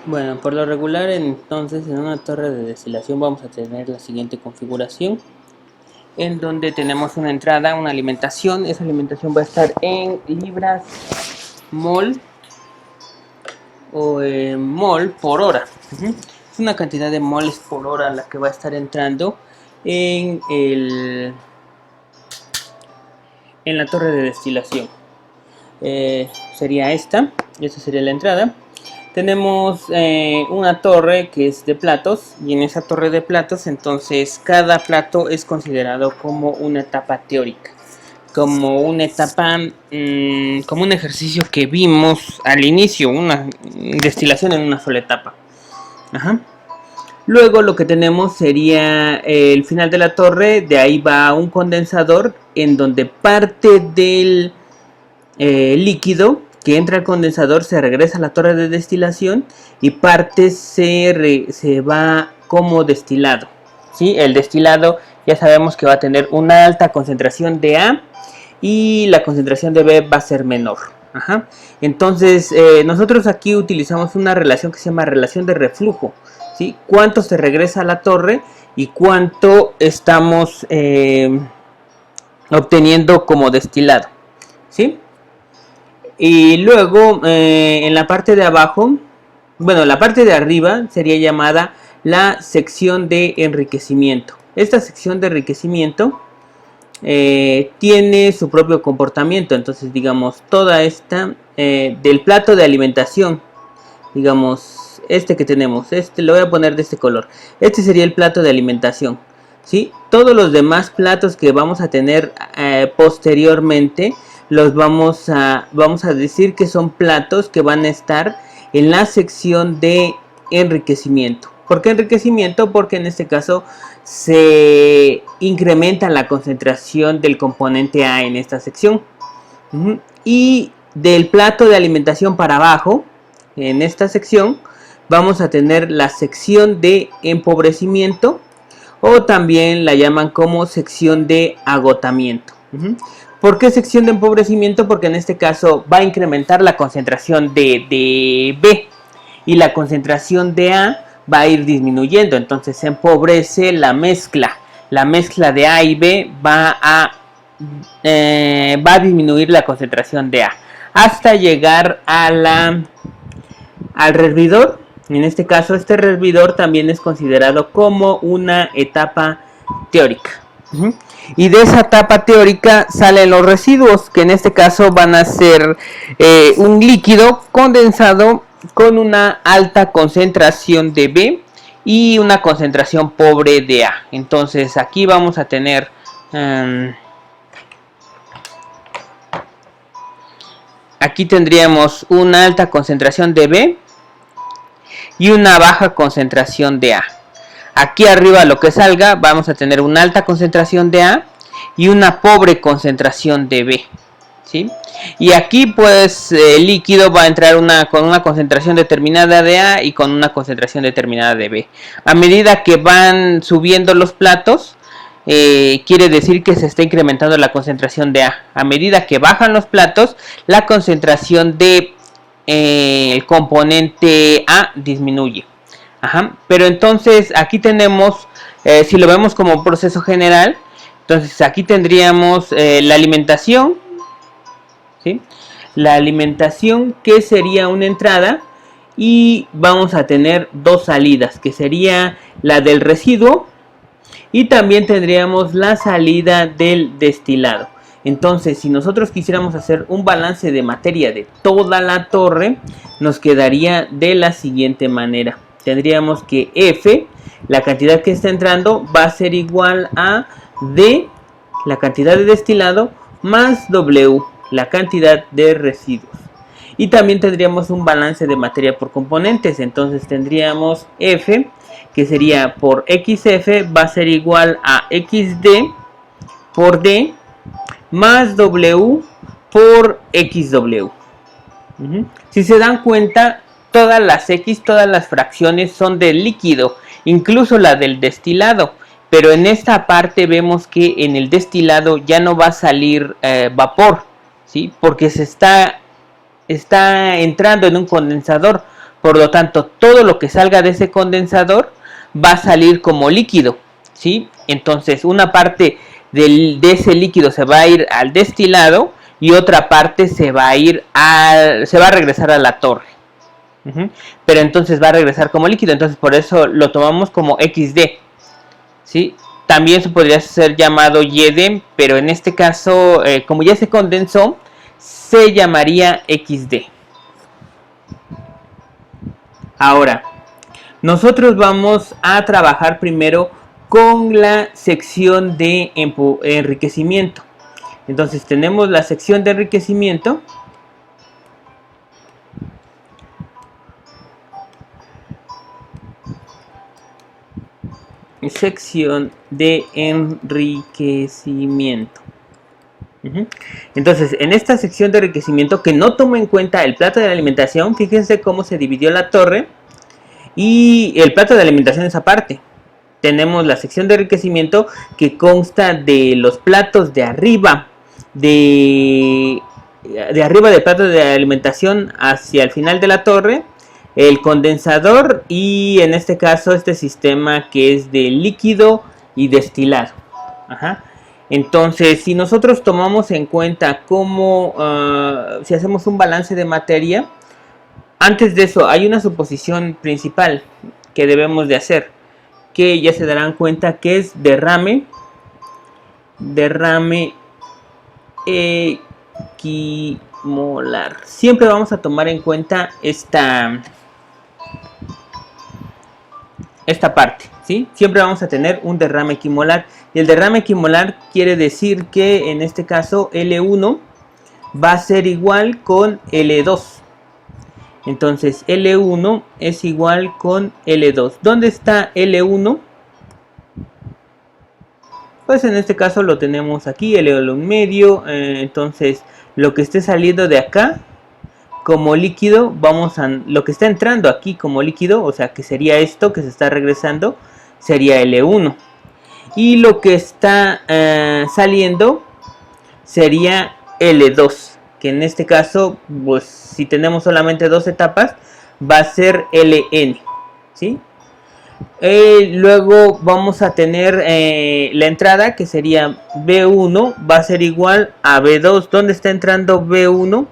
Bueno, por lo regular, entonces en una torre de destilación vamos a tener la siguiente configuración, en donde tenemos una entrada, una alimentación. Esa alimentación va a estar en libras mol o mol por hora. Es una cantidad de moles por hora la que va a estar entrando en en la torre de destilación. Sería esta sería la entrada. Tenemos una torre que es de platos, y en esa torre de platos entonces cada plato es considerado como una etapa teórica, como una etapa, como un ejercicio que vimos al inicio, una destilación en una sola etapa. Ajá. Luego lo que tenemos sería el final de la torre, de ahí va un condensador en donde parte del líquido que entra al condensador se regresa a la torre de destilación y parte se va como destilado. ¿Sí? El destilado ya sabemos que va a tener una alta concentración de A y la concentración de B va a ser menor. Ajá. Entonces nosotros aquí utilizamos una relación que se llama relación de reflujo. ¿Sí? Cuánto se regresa a la torre y cuánto estamos obteniendo como destilado. ¿Sí? Y luego en la parte de abajo, bueno, la parte de arriba sería llamada la sección de enriquecimiento. Esta sección de enriquecimiento tiene su propio comportamiento. Entonces, digamos, toda esta del plato de alimentación, digamos, este que tenemos, este lo voy a poner de este color. Este sería el plato de alimentación. ¿Sí? Todos los demás platos que vamos a tener posteriormente los vamos a decir que son platos que van a estar en la sección de enriquecimiento. ¿Por qué enriquecimiento? Porque en este caso se incrementa la concentración del componente A en esta sección. Y del plato de alimentación para abajo, en esta sección, vamos a tener la sección de empobrecimiento, o también la llaman como sección de agotamiento. ¿Por qué sección de empobrecimiento? Porque en este caso va a incrementar la concentración de B y la concentración de A va a ir disminuyendo. Entonces se empobrece la mezcla. La mezcla de A y B va a disminuir la concentración de A hasta llegar al hervidor. En este caso, este hervidor también es considerado como una etapa teórica. Y de esa etapa teórica salen los residuos, que en este caso van a ser un líquido condensado con una alta concentración de B y una concentración pobre de A. Entonces aquí vamos a tener aquí tendríamos una alta concentración de B y una baja concentración de A. Aquí arriba lo que salga vamos a tener una alta concentración de A y una pobre concentración de B. ¿Sí? Y aquí pues el líquido va a entrar con una concentración determinada de A y con una concentración determinada de B. A medida que van subiendo los platos, quiere decir que se está incrementando la concentración de A. A medida que bajan los platos, la concentración de el componente A disminuye. Ajá. Pero entonces aquí tenemos, si lo vemos como proceso general, entonces aquí tendríamos la alimentación, ¿sí? La alimentación, que sería una entrada, y vamos a tener dos salidas, que sería la del residuo y también tendríamos la salida del destilado. Entonces, si nosotros quisiéramos hacer un balance de materia de toda la torre, nos quedaría de la siguiente manera. Tendríamos que F, la cantidad que está entrando, va a ser igual a D, la cantidad de destilado, más W, la cantidad de residuos. Y también tendríamos un balance de materia por componentes. Entonces tendríamos F, que sería por XF, va a ser igual a XD por D más W por XW. Si se dan cuenta, todas las X, todas las fracciones son del líquido, incluso la del destilado. Pero en esta parte vemos que en el destilado ya no va a salir vapor, ¿sí? Porque se está entrando en un condensador. Por lo tanto, todo lo que salga de ese condensador va a salir como líquido, ¿sí? Entonces, una parte de ese líquido se va a ir al destilado y otra parte se va a regresar a la torre. Pero entonces va a regresar como líquido, entonces por eso lo tomamos como XD, ¿sí? También se podría ser llamado YD, pero en este caso, como ya se condensó, se llamaría XD. Ahora, nosotros vamos a trabajar primero con la sección de enriquecimiento. Entonces tenemos la sección de enriquecimiento. Sección de enriquecimiento. Entonces, en esta sección de enriquecimiento que no toma en cuenta el plato de alimentación, fíjense cómo se dividió la torre y el plato de alimentación es aparte. Tenemos la sección de enriquecimiento que consta de los platos de arriba, de arriba del plato de alimentación hacia el final de la torre, el condensador y en este caso este sistema que es de líquido y destilado. Entonces, si nosotros tomamos en cuenta cómo, si hacemos un balance de materia, antes de eso hay una suposición principal que debemos de hacer, que ya se darán cuenta que es derrame equimolar. Siempre vamos a tomar en cuenta esta parte, ¿sí? Siempre vamos a tener un derrame equimolar. Y el derrame equimolar quiere decir que en este caso L1 va a ser igual con L2. Entonces L1 es igual con L2. ¿Dónde está L1? Pues en este caso lo tenemos aquí, L1 medio. Entonces lo que esté saliendo de acá como líquido, lo que está entrando aquí como líquido, o sea que sería esto que se está regresando, sería L1. Y lo que está saliendo sería L2, que en este caso, pues si tenemos solamente dos etapas, va a ser Ln, ¿sí? Luego vamos a tener la entrada, que sería B1, va a ser igual a B2. ¿Dónde está entrando B1?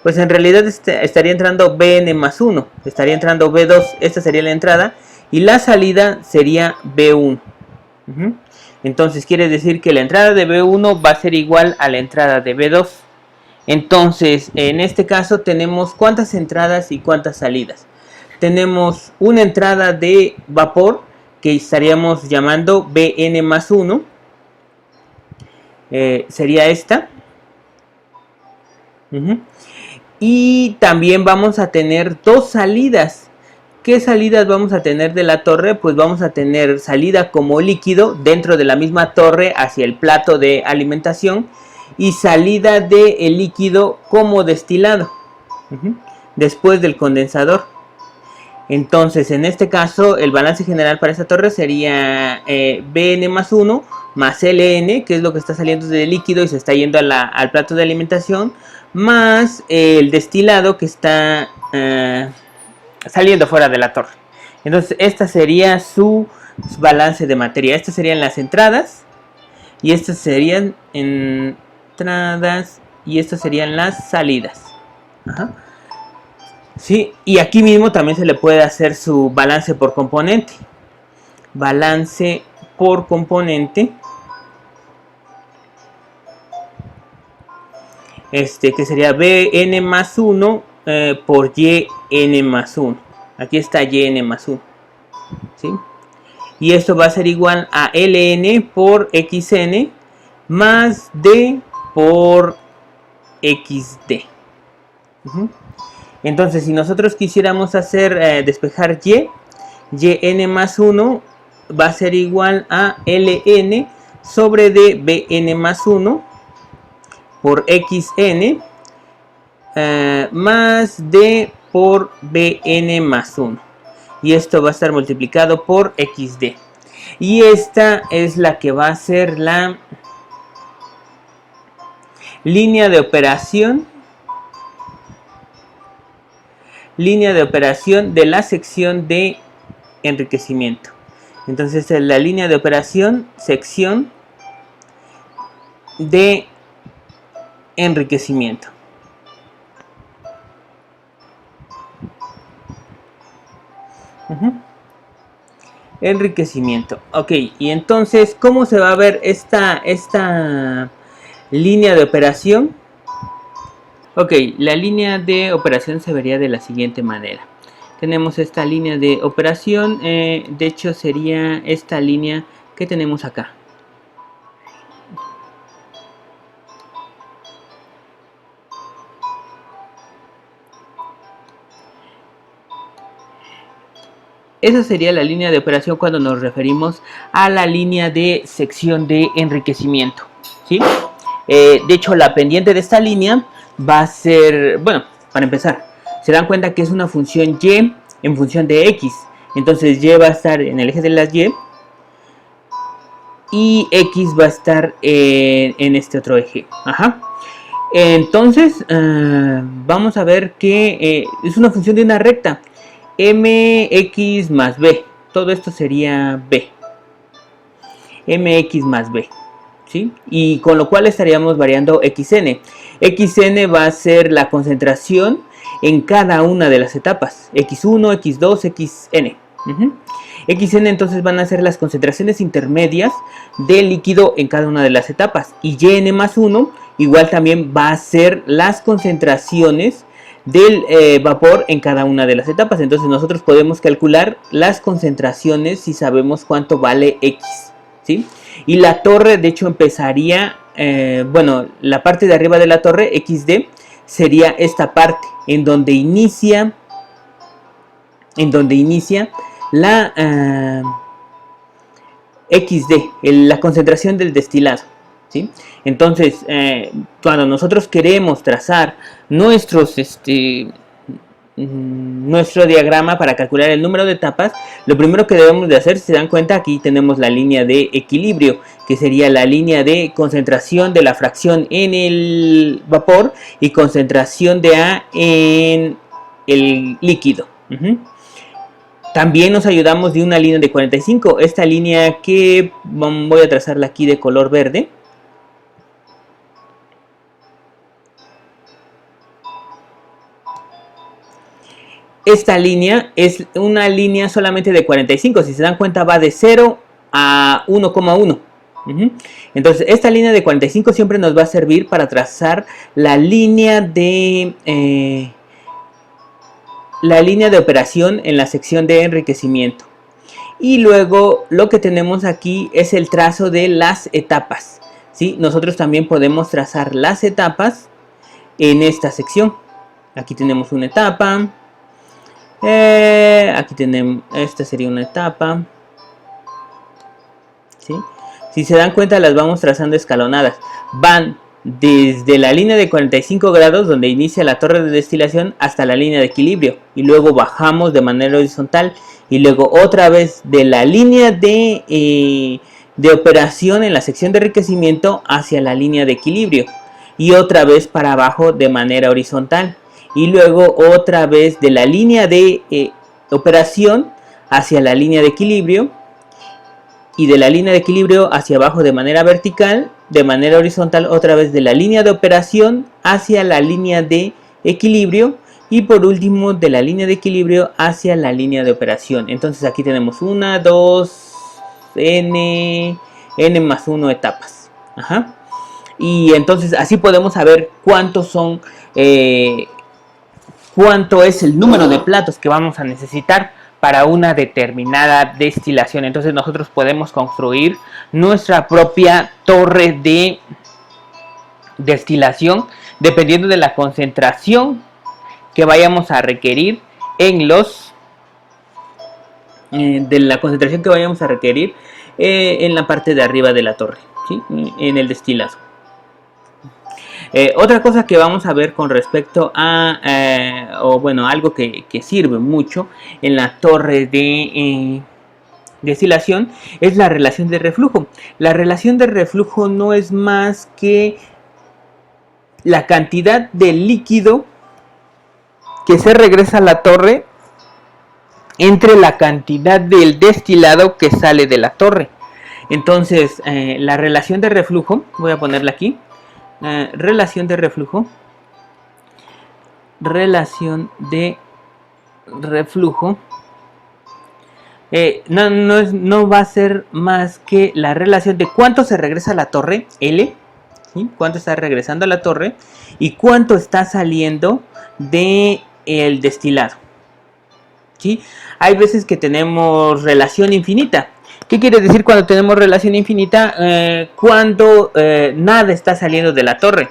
Pues en realidad estaría entrando Bn más 1, estaría entrando B2, esta sería la entrada, y la salida sería B1. Entonces quiere decir que la entrada de B1 va a ser igual a la entrada de B2. Entonces, en este caso tenemos cuántas entradas y cuántas salidas. Tenemos una entrada de vapor que estaríamos llamando Bn más 1. Sería esta. Y también vamos a tener dos salidas. ¿Qué salidas vamos a tener de la torre? Pues vamos a tener salida como líquido dentro de la misma torre hacia el plato de alimentación y salida del líquido como destilado después del condensador. Entonces, en este caso, el balance general para esta torre sería Bn más 1 más Ln, que es lo que está saliendo del líquido y se está yendo al plato de alimentación, más el destilado que está saliendo fuera de la torre. Entonces, esta sería su balance de materia. Estas serían las entradas y estas serían entradas y estas serían las salidas. Sí, y aquí mismo también se le puede hacer su balance por componente. Balance por componente. Que sería Bn más 1 por Yn más 1. Aquí está Yn más 1. ¿Sí? Y esto va a ser igual a Ln por Xn más D por XD. Entonces, si nosotros quisiéramos hacer despejar Yn más 1 va a ser igual a Ln sobre D Bn más 1 por Xn más D por Bn más 1. Y esto va a estar multiplicado por XD. Y esta es la que va a ser la línea de operación línea de operación de la sección de enriquecimiento. Entonces esta es la línea de operación, sección de enriquecimiento. Enriquecimiento. Ok, y entonces, ¿cómo se va a ver esta línea de operación? Ok, la línea de operación se vería de la siguiente manera. Tenemos esta línea de operación, de hecho sería esta línea que tenemos acá. Esa sería la línea de operación cuando nos referimos a la línea de sección de enriquecimiento, ¿sí? De hecho, la pendiente de esta línea va a ser, bueno, para empezar, se dan cuenta que es una función y en función de x. Entonces y va a estar en el eje de las y x va a estar en este otro eje. Ajá. Entonces, vamos a ver que es una función de una recta. Mx más b, todo esto sería b, mx más b, ¿sí? Y con lo cual estaríamos variando xn. Xn va a ser la concentración en cada una de las etapas, x1, x2, xn. Xn entonces van a ser las concentraciones intermedias del líquido en cada una de las etapas, y yn más 1 igual también va a ser las concentraciones del vapor en cada una de las etapas. Entonces nosotros podemos calcular las concentraciones si sabemos cuánto vale x, ¿sí? Y la torre de hecho empezaría, bueno, la parte de arriba de la torre xd sería esta parte en donde inicia la xd, la concentración del destilado, ¿sí? Entonces, cuando nosotros queremos trazar nuestro diagrama para calcular el número de etapas, lo primero que debemos de hacer, si se dan cuenta, aquí tenemos la línea de equilibrio, que sería la línea de concentración de la fracción en el vapor y concentración de A en el líquido. También nos ayudamos de una línea de 45, esta línea que voy a trazarla aquí de color verde. Esta línea es una línea solamente de 45, si se dan cuenta va de 0 a 1,1. Entonces esta línea de 45 siempre nos va a servir para trazar la línea de operación en la sección de enriquecimiento. Y luego lo que tenemos aquí es el trazo de las etapas, ¿sí? Nosotros también podemos trazar las etapas en esta sección. Aquí tenemos una etapa. Aquí tenemos, esta sería una etapa, ¿sí? Si se dan cuenta las vamos trazando escalonadas, van desde la línea de 45 grados donde inicia la torre de destilación hasta la línea de equilibrio y luego bajamos de manera horizontal y luego otra vez de la línea de operación en la sección de enriquecimiento hacia la línea de equilibrio y otra vez para abajo de manera horizontal. Y luego otra vez de la línea de operación hacia la línea de equilibrio. Y de la línea de equilibrio hacia abajo de manera vertical. De manera horizontal otra vez de la línea de operación hacia la línea de equilibrio. Y por último de la línea de equilibrio hacia la línea de operación. Entonces aquí tenemos 1, 2, n más 1 etapas. Ajá. Y entonces así podemos saber cuántos son... cuánto es el número de platos que vamos a necesitar para una determinada destilación. Entonces nosotros podemos construir nuestra propia torre de destilación dependiendo de la concentración que vayamos a requerir en en la parte de arriba de la torre, ¿sí? En el destilado. Otra cosa que vamos a ver con respecto a, algo que sirve mucho en la torre de destilación es la relación de reflujo. La relación de reflujo no es más que la cantidad de líquido que se regresa a la torre entre la cantidad del destilado que sale de la torre. Entonces, la relación de reflujo, voy a ponerla aquí, relación de reflujo, no va a ser más que la relación de cuánto se regresa a la torre, L, ¿sí? Cuánto está regresando a la torre y cuánto está saliendo del destilado, ¿sí? Hay veces que tenemos relación infinita. ¿Qué quiere decir cuando tenemos relación infinita? Cuando nada está saliendo de la torre,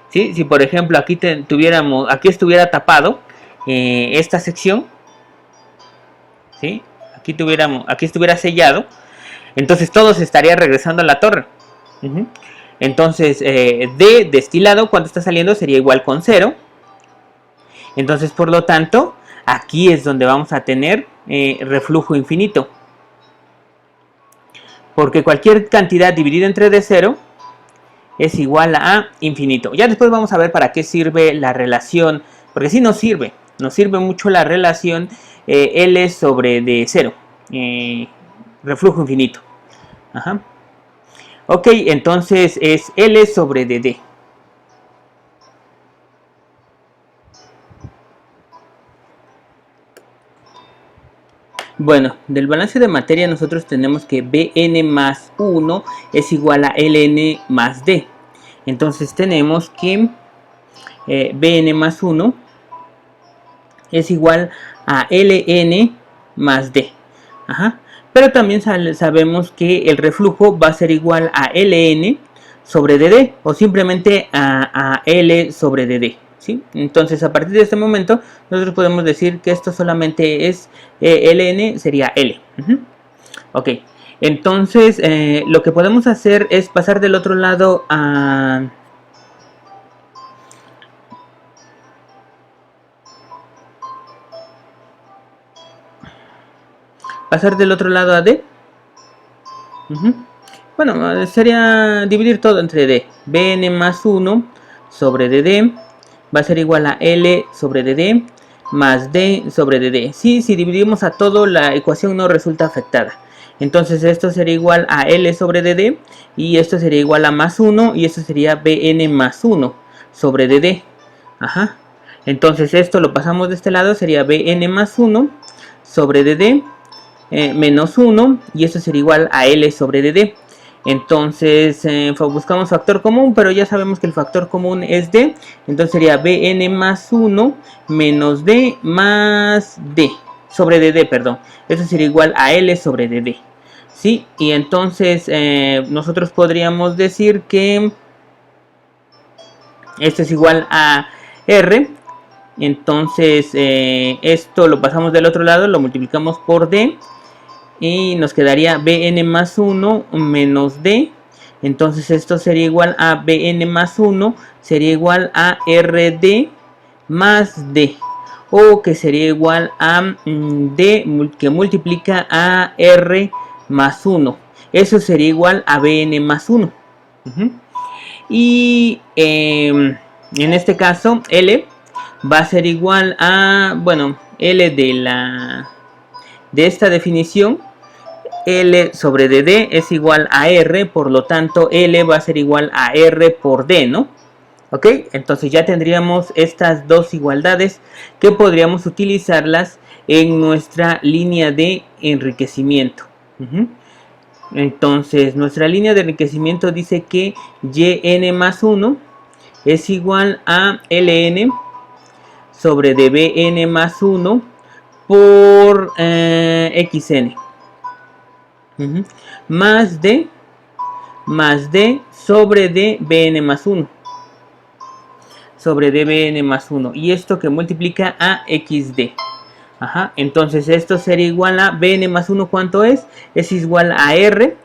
¿sí? Si por ejemplo aquí estuviera tapado esta sección, ¿sí? Aquí estuviera sellado, entonces todo se estaría regresando a la torre. Entonces de destilado, cuando está saliendo, sería igual con 0. Entonces, por lo tanto, aquí es donde vamos a tener reflujo infinito. Porque cualquier cantidad dividida entre D0 es igual a infinito. Ya después vamos a ver para qué sirve la relación. Porque sí nos sirve mucho la relación L sobre D0. Reflujo infinito. Ajá. Ok, entonces es L sobre DD. Bueno, del balance de materia nosotros tenemos que Bn más 1 es igual a Ln más D. Entonces tenemos que Bn más 1 es igual a Ln más D. Ajá. Pero también sabemos que el reflujo va a ser igual a Ln sobre dd o simplemente a L sobre dd. ¿Sí? Entonces a partir de este momento nosotros podemos decir que esto solamente es Ln, sería L. Ok, entonces lo que podemos hacer es pasar del otro lado a... pasar del otro lado a D. Bueno, sería dividir todo entre D. Bn más 1 sobre dd va a ser igual a L sobre dd más D sobre dd. Si dividimos a todo, la ecuación no resulta afectada. Entonces esto sería igual a L sobre dd y esto sería igual a más 1 y esto sería Bn más 1 sobre dd. Ajá. Entonces esto lo pasamos de este lado, sería Bn más 1 sobre dd menos 1 y esto sería igual a L sobre dd. Entonces buscamos factor común, pero ya sabemos que el factor común es D. Entonces sería Bn más 1 menos D más D sobre dd, perdón. Eso sería igual a L sobre dd. ¿Sí? Y entonces nosotros podríamos decir que esto es igual a R. Entonces esto lo pasamos del otro lado, lo multiplicamos por D. Y nos quedaría Bn más 1 menos D. Entonces esto sería igual a Bn más 1 sería igual a Rd más D. O que sería igual a D que multiplica a R más 1. Eso sería igual a Bn más 1. Y en este caso L va a ser igual a, bueno, L de esta definición, L sobre dd es igual a R, por lo tanto L va a ser igual a R por D, ¿no? Ok, entonces ya tendríamos estas dos igualdades que podríamos utilizarlas en nuestra línea de enriquecimiento. Entonces nuestra línea de enriquecimiento dice que Yn más 1 es igual a Ln sobre dBn más 1 por xn más D sobre dBn más 1 sobre dBn más 1 y esto que multiplica a xd. Ajá, entonces esto sería igual a Bn más 1, ¿cuánto es? Es igual a R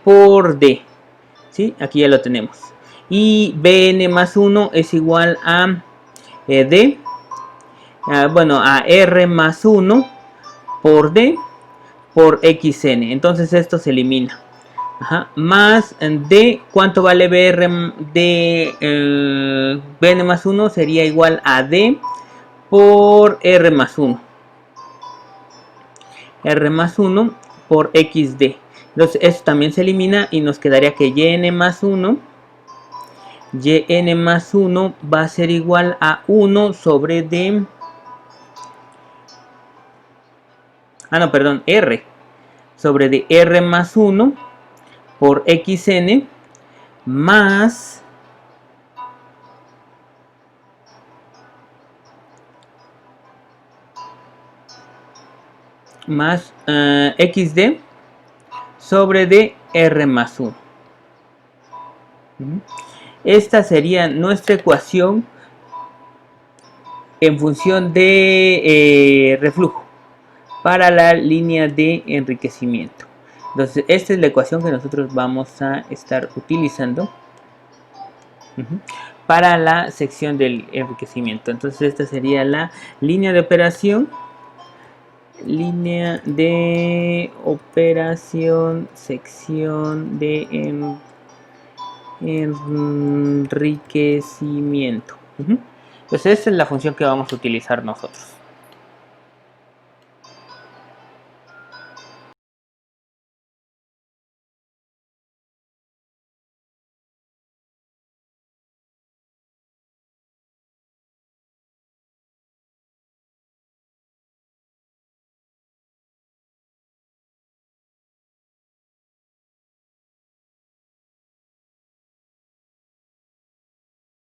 por D. ¿Sí? Aquí ya lo tenemos. Y Bn más 1 es igual a D, bueno, a R más 1 por D por xn. Entonces esto se elimina. Ajá, más D, ¿cuánto vale BR de Bn más 1? Sería igual a D por R más 1. R más 1 por XD. Entonces esto también se elimina y nos quedaría que YN más 1 va a ser igual a 1 sobre D. Ah, no, perdón, R sobre de R más 1 por XN más XD sobre de R más 1. Esta sería nuestra ecuación en función de reflujo para la línea de enriquecimiento. Entonces, esta es la ecuación que nosotros vamos a estar utilizando para la sección del enriquecimiento. Entonces, esta sería la línea de operación. Línea de operación, sección de enriquecimiento. Entonces esta es la función que vamos a utilizar nosotros.